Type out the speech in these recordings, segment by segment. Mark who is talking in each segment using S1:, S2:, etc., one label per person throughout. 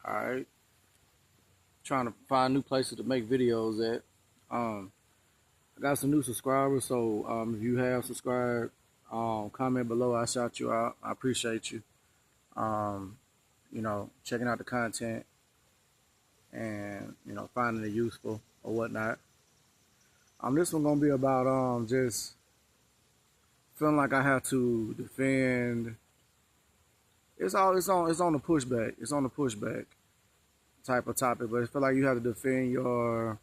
S1: Alright. Trying to find new places to make videos at. I got some new subscribers, so if you have subscribed, comment below. I shout you out. I appreciate you. Um, checking out the content and finding it useful or whatnot. This one gonna be about just feeling like I have to defend. It's on the pushback. It's on the pushback type of topic, but I feel like you have to defend your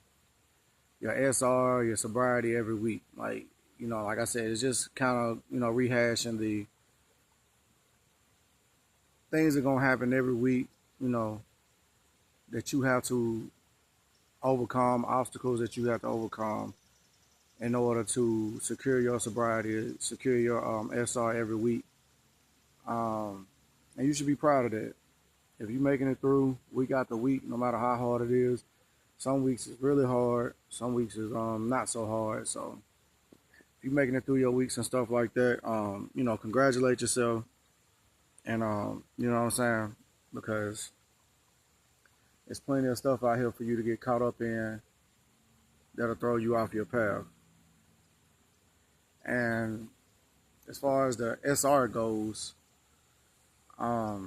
S1: SR, your sobriety every week. Like I said, it's just kind of rehashing the things that are gonna happen every week. You know that you have to overcome, obstacles that you have to overcome in order to secure your sobriety, secure your SR every week. And you should be proud of that. If you're making it through week after week, no matter how hard it is, some weeks is really hard, some weeks is not so hard. So if you're making it through your weeks and stuff like that, congratulate yourself, and you know what I'm saying, because there's plenty of stuff out here for you to get caught up in that'll throw you off your path. And as far as the SR goes, I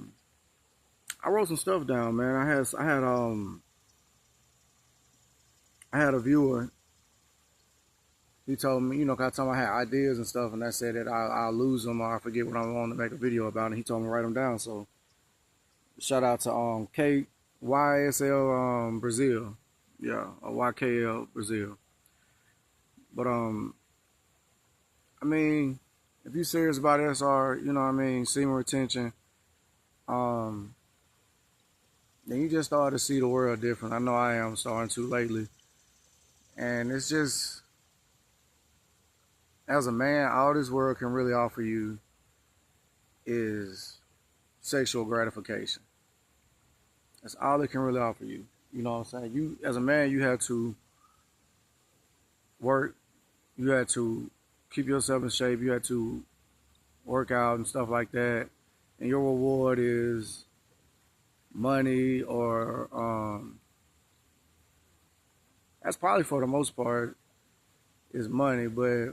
S1: wrote some stuff down, man. I had a viewer. He told me, I told him I had ideas and stuff, and I said that I'll lose them or I forget what I want to make a video about, and he told me to write them down. So shout out to KYSL Brazil, yeah, or YKL Brazil. But I mean, if you're serious about SR, semen retention, then you just start to see the world different. I know I am starting to lately. And it's just, as a man, all this world can really offer you is sexual gratification. That's all it can really offer you. You know what I'm saying? You, as a man, you have to work. You have to keep yourself in shape. You have to work out and stuff like that. And your reward is money, or that's probably for the most part is money. But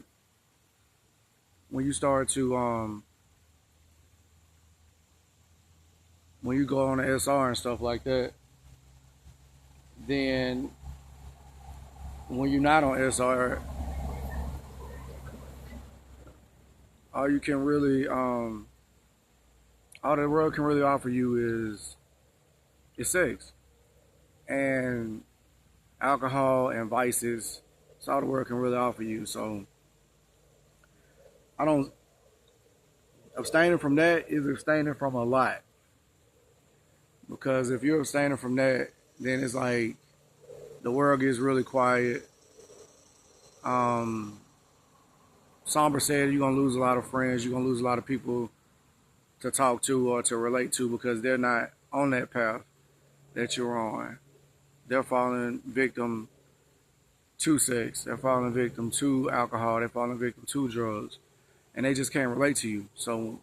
S1: when you start to when you go on the SR and stuff like that, then when you're not on SR, all you can really all the world can really offer you is sex and alcohol and vices. That's all the world can really offer you. So I don't abstaining from that is abstaining from a lot. Because if you're abstaining from that, then it's like the world gets really quiet. Somber said you're gonna lose a lot of friends, you're gonna lose a lot of people to talk to or to relate to because they're not on that path that you're on. They're falling victim to sex, they're falling victim to alcohol, they're falling victim to drugs, and they just can't relate to you. So,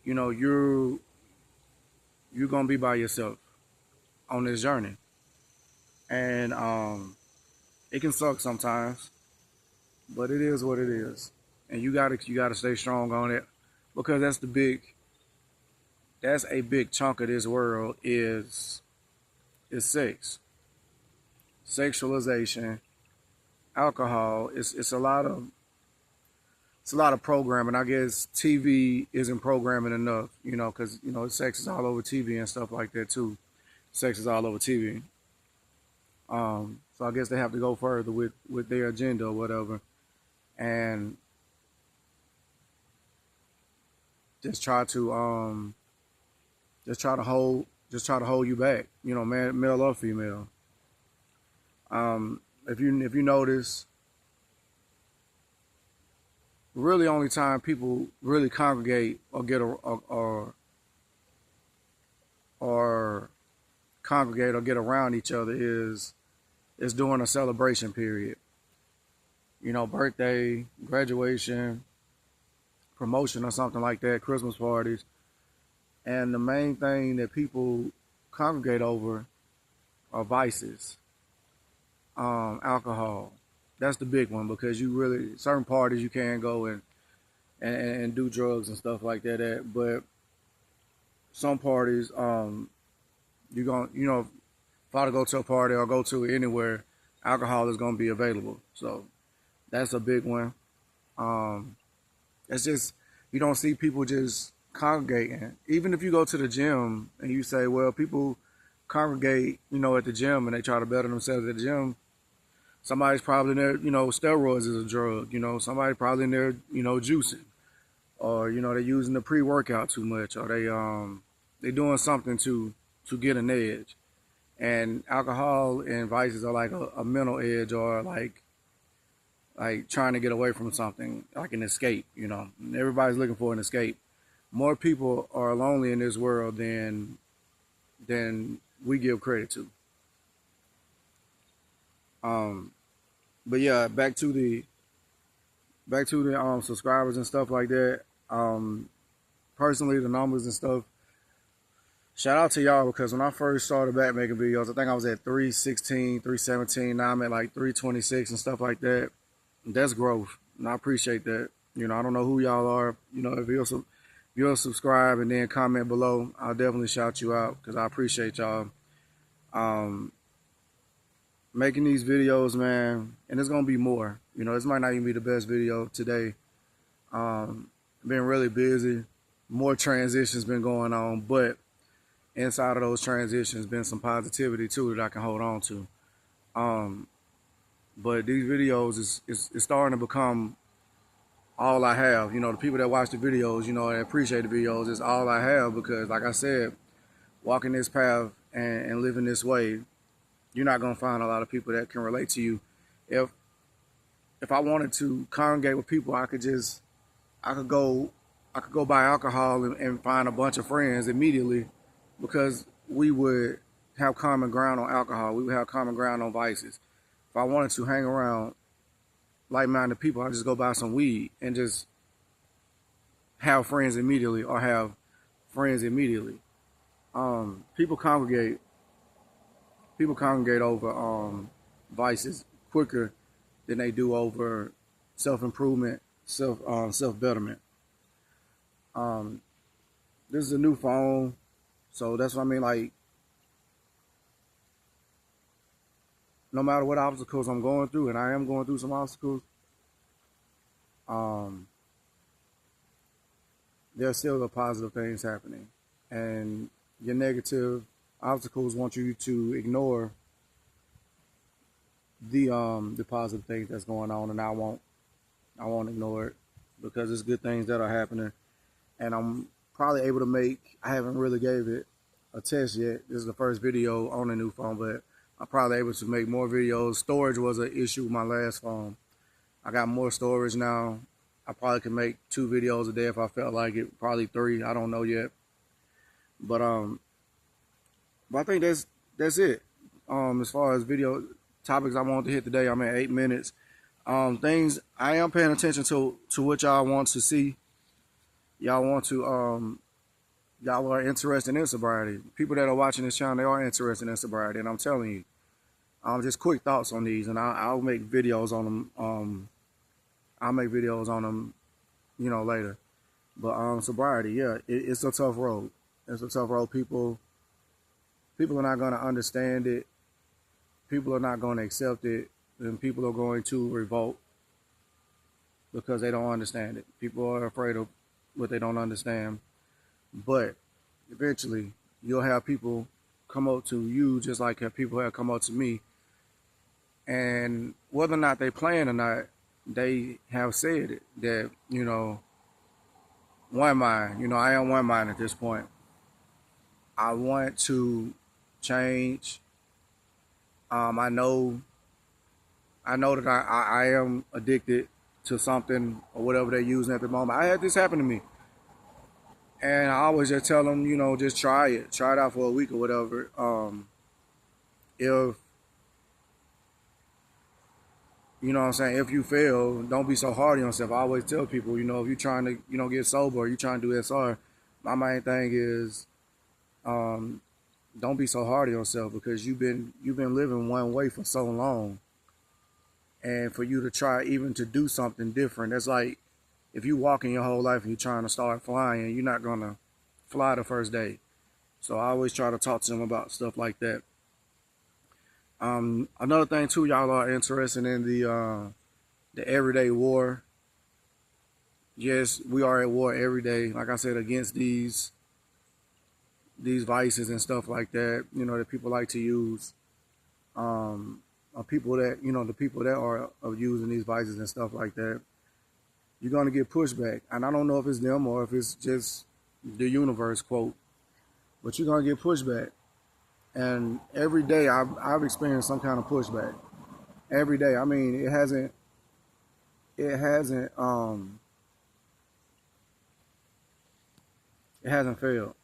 S1: you're gonna be by yourself on this journey, and it can suck sometimes, but it is what it is, and you gotta stay strong on it, because that's a big chunk of this world is sex, sexualization, alcohol. It's a lot of programming. I guess TV isn't programming enough, because sex is all over TV and stuff like that too. Sex is all over TV. So I guess they have to go further with their agenda or whatever, and just try to hold you back, man, male or female. If you notice, really only time people really congregate or get or congregate or get around each other is during a celebration period. Birthday, graduation, promotion or something like that, Christmas parties. And the main thing that people congregate over are vices, alcohol. That's the big one because you really certain parties you can go and do drugs and stuff like that at, but some parties you going if I were to go to a party or go to anywhere, alcohol is gonna be available. So that's a big one. Um, it's just you don't see people just congregating. Even if you go to the gym and you say, well, people congregate, at the gym and they try to better themselves at the gym. Somebody's probably in there, steroids is a drug. Somebody probably in there, juicing, or they're using the pre-workout too much, or they doing something to get an edge. And alcohol and vices are like a mental edge, or like trying to get away from something, like an escape. Everybody's looking for an escape. More people are lonely in this world than we give credit to. Um, but yeah, back to the subscribers and stuff like that. Personally, the numbers and stuff. Shout out to y'all because when I first started back making videos, I think I was at 316, 317. Now I'm at like 326 and stuff like that. That's growth, and I appreciate that. I don't know who y'all are. If you'll subscribe and then comment below, I'll definitely shout you out because I appreciate y'all. Um, Making these videos, man, and it's gonna be more. This might not even be the best video today. Been really busy. More transitions been going on, but inside of those transitions, been some positivity too that I can hold on to. But these videos is starting to become all I have. The people that watch the videos, that appreciate the videos, is all I have because, like I said, walking this path and living this way, you're not gonna find a lot of people that can relate to you. If I wanted to congregate with people, I could go buy alcohol and find a bunch of friends immediately because we would have common ground on alcohol. We would have common ground on vices. If I wanted to hang around like-minded people, I just go buy some weed and just have friends immediately or have friends immediately. People congregate over vices quicker than they do over self-improvement, self-betterment. This is a new phone, so that's what I mean. Like, no matter what obstacles I'm going through, and I am going through some obstacles, there's still the positive things happening. And your negative obstacles want you to ignore the positive things that's going on, and I won't ignore it because it's good things that are happening. And I'm probably able to make, I haven't really gave it a test yet. This is the first video on the new phone, but I'm probably able to make more videos. Storage was an issue with my last phone. I got more storage now. I probably could make 2 videos a day if I felt like it, probably 3, I don't know yet. But I think that's it. As far as video topics I want to hit today, I'm at 8 minutes. Things I am paying attention to what y'all want to see. Y'all are interested in sobriety. People that are watching this channel, they are interested in sobriety, and I'm telling you, just quick thoughts on these, and I'll make videos on them. I'll make videos on them, later. But sobriety, yeah, it's a tough road. It's a tough road. People are not going to understand it. People are not going to accept it, and people are going to revolt because they don't understand it. People are afraid of what they don't understand. But eventually, you'll have people come up to you just like people have come up to me. And whether or not they plan or not, they have said it, that, one mind, I am one mind at this point. I want to change. I know that I am addicted to something or whatever they're using at the moment. I had this happen to me. And I always just tell them, just try it. Try it out for a week or whatever. If, what I'm saying, if you fail, don't be so hard on yourself. I always tell people, if you're trying to, get sober or you're trying to do SR, my main thing is don't be so hard on yourself because you've been living one way for so long, and for you to try even to do something different, that's like if you walking your whole life and you're trying to start flying, you're not gonna fly the first day. So I always try to talk to them about stuff like that. Another thing too, y'all are interested in the everyday war. Yes, we are at war every day. Like I said, against these vices and stuff like that. You know that people like to use. People that the people that are using these vices and stuff like that. You're gonna get pushback, and I don't know if it's them or if it's just the universe quote, but you're gonna get pushback. And every day I've experienced some kind of pushback. Every day. I mean, it hasn't it hasn't failed.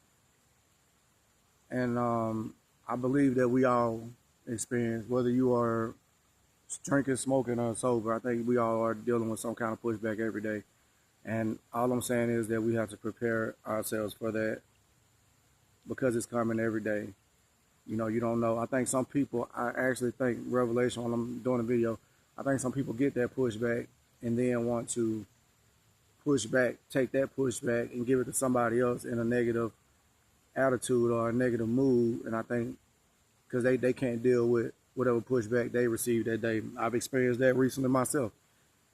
S1: And I believe that we all experience, whether you are drinking, smoking, or sober. I think we all are dealing with some kind of pushback every day. And all I'm saying is that we have to prepare ourselves for that because it's coming every day. You don't know. I think some people, I actually think Revelation, when I'm doing a video, I think some people get that pushback and then want to push back, take that pushback and give it to somebody else in a negative attitude or a negative mood. And I think because they can't deal with whatever pushback they received that day. I've experienced that recently myself.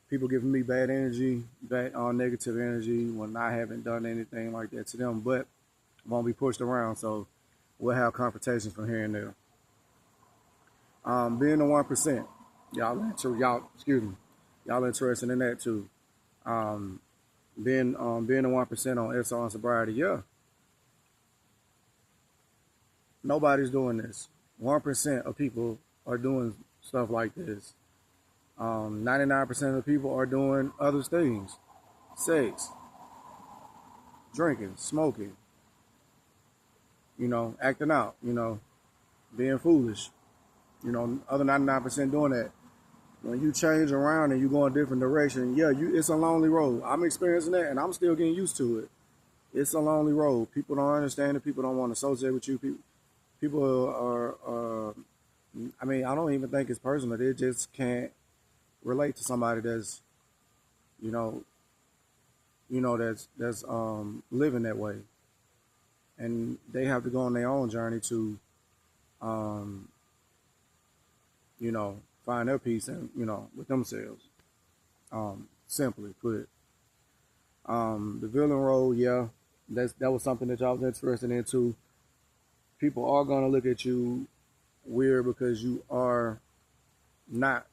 S1: People giving me bad energy, bad negative energy when I haven't done anything like that to them, but won't be pushed around. So we'll have confrontations from here and there. Being the 1%, y'all interested in that too. Being the 1% on SR and sobriety, yeah. Nobody's doing this. 1% of people are doing stuff like this. 99% of the people are doing other things. Sex, drinking, smoking, acting out, being foolish. Other 99% doing that. When you change around and you go in a different direction, yeah, it's a lonely road. I'm experiencing that and I'm still getting used to it. It's a lonely road. People don't understand it. People don't want to associate with you. People are I mean, I don't even think it's personal. They just can't relate to somebody that's, you know, that's living that way, and they have to go on their own journey to, um, find their peace and with themselves. Simply put, the villain role, yeah, that was something that y'all was interested in too. People are gonna look at you weird because you are not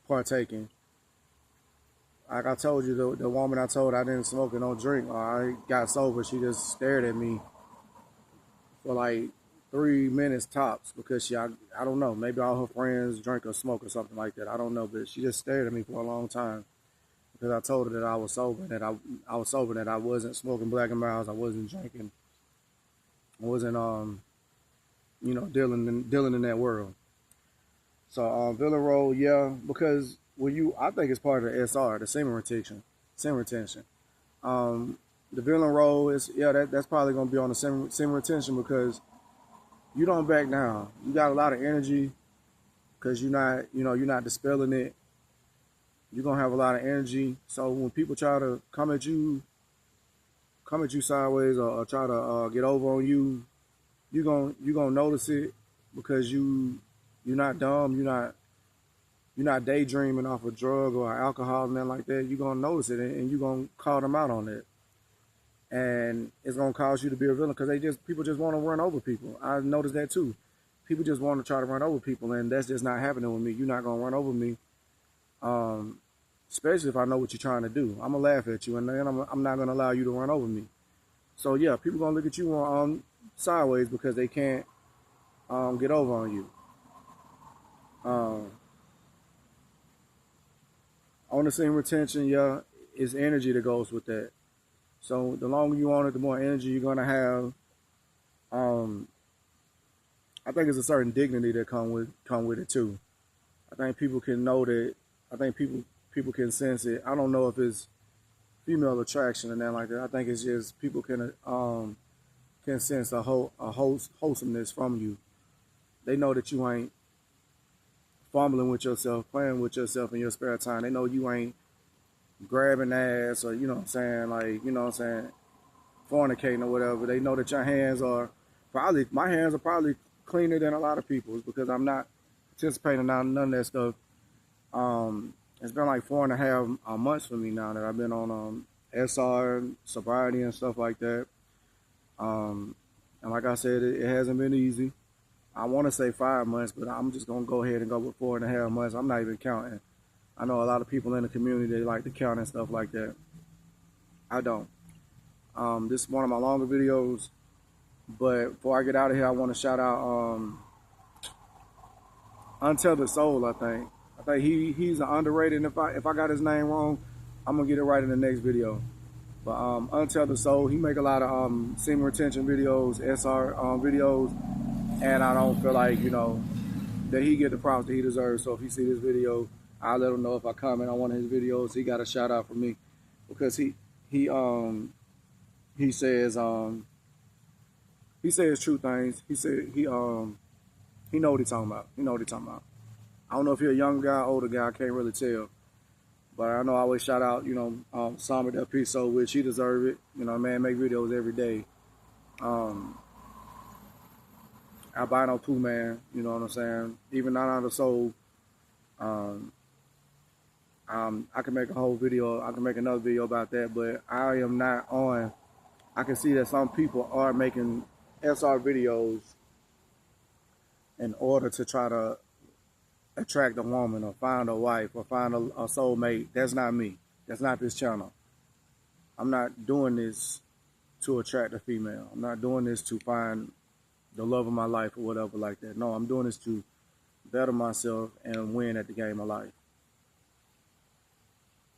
S1: partaking. Like I told you, the woman I told I didn't smoke and don't drink, or I got sober, she just stared at me for like 3 minutes tops because I don't know, maybe all her friends drink or smoke or something like that. I don't know, but she just stared at me for a long time because I told her that I was sober, I was sober, that I wasn't smoking Black and Miles, I wasn't drinking, I wasn't dealing in that world. So villain role, yeah, because I think it's part of the SR, the semen retention. The villain role is, yeah, that's probably gonna be on the semen retention because you don't back down. You got a lot of energy because you're not dispelling it. You're gonna have a lot of energy. So when people try to come at you sideways or try to get over on you, you gonna notice it because you're not dumb. You're not daydreaming off a drug or alcohol and nothing like that. You're gonna notice it and you're gonna call them out on it. And it's gonna cause you to be a villain because people just want to run over people. I noticed that too. People just want to try to run over people, and that's just not happening with me. You're not gonna run over me, especially if I know what you're trying to do. I'm gonna laugh at you, and then I'm not gonna allow you to run over me. So yeah, people gonna look at you sideways because they can't get over on you. On the same retention, yeah, it's energy that goes with that. So the longer you on it, the more energy you're gonna have. I think it's a certain dignity that come with it too. I think people can know that. I think people can sense it. I don't know if it's female attraction and that like that. I think it's just people can can sense wholesomeness from you. They know that you ain't fumbling with yourself, playing with yourself in your spare time. They know you ain't grabbing ass or, you know what I'm saying, like, you know what I'm saying, fornicating or whatever. They know that your hands are probably, my hands are probably cleaner than a lot of people's because I'm not participating in none of that stuff. It's been like 4.5 months for me now that I've been on SR, sobriety and stuff like that. And like I said, it hasn't been easy. I want to say 5 months, but I'm just going to go ahead and go with 4.5 months. I'm not even counting. I know a lot of people in the community, they like to count and stuff like that. I don't. This is one of my longer videos, but before I get out of here, I want to shout out Untethered Soul. I think he's an underrated. And if I got his name wrong, I'm gonna get it right in the next video. But Untethered Soul, he make a lot of semen retention videos, SR videos, and I don't feel like, you know, that he get the props that he deserves. So if he see this video, I'll let him know. If I comment on one of his videos, he got a shout out from me because he says true things. He said he know what he's talking about. He know what he's talking about. I don't know if you're a young guy, older guy. I can't really tell. But I know I always shout out, you know, Sobriety that piece, so which he deserve it. You know, man, make videos every day. Albino Pooh Man, you know what I'm saying? Even not out of soul. I can make a whole video. I can make another video about that, but I am not on. I can see that some people are making SR videos in order to try to attract a woman or find a wife or find a soulmate. That's not me. That's not this channel. I'm not doing this to attract a female. I'm not doing this to find the love of my life or whatever like that. No, I'm doing this to better myself and win at the game of life.